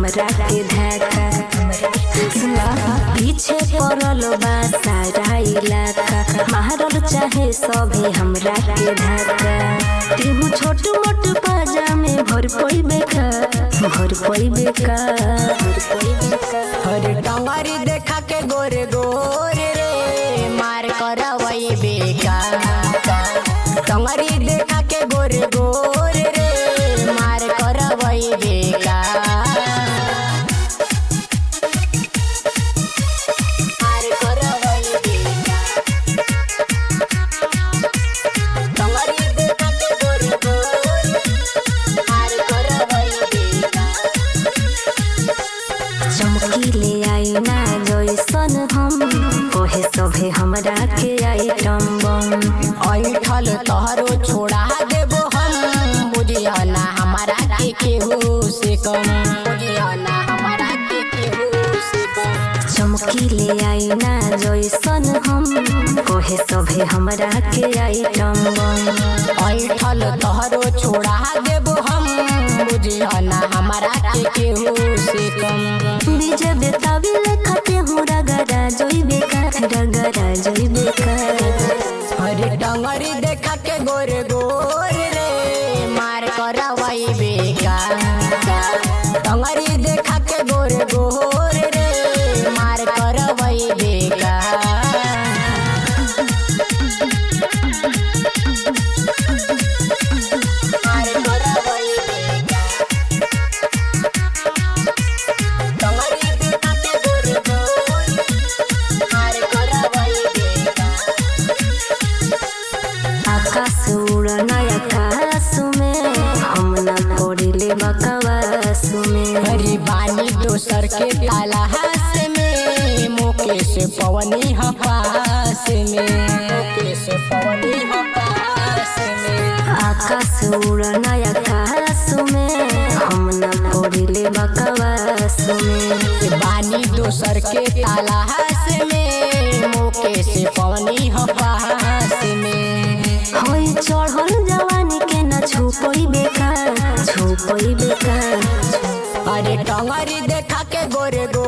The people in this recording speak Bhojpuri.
हमरा के धक्का पीछे पड़ल बा सारा इलाका मारल चाहे सभी हमरा के धक्का तेहू छोट मोट पाजा में भर पई बेका हर टंगरी देखा के गोरे गोरे रे मार करवई बेका टंगरी देखा के गोरे गोरे रे मार करवई बेका मार करवई बेका टंगरी देखा के गोरे गोरे मार करवई बेका चमकीले आई ना जैसन हम ओहे सभे हमरा के आइटम बम ऐठल तोहरो छोड़ा देबो हम बुझिया ना हमारा के केहू से कम बुझिया ना हमारा के केहू से कम चमकीले आई ना जैसन हम ओहे सभे हमरा के आइटम बम ऐठल तोहरो छोड़ा देबो हम बुझिया ना हमारा के केहू से कम बीजे बेताबी लेखते हूँ रगड़ा जोइबे का हरे टंगरी देखा के गोरे गोरे रे मार करवई बेका टंगरी देखा के गोरे गोरे रे मार करवई बेका मार करवई बेका टंगरी देखा के गोरे गोरे मार करवई बेका आकाश उड़न आकाश में हम न पड़िले बकवास में हरी बानी दोसर के ताला हाथ में मुकेश पवनी हपास में मुकेश पवनी हपास में आकाश उड़न आकाश में हम न पड़िले बकवास में बानी दोसर के ताला हाथ में मुकेश पवनी हपास में होई चढ़ल जवानी के न छुपई बेकार अरे टंगरी देखा के गोरे गोरे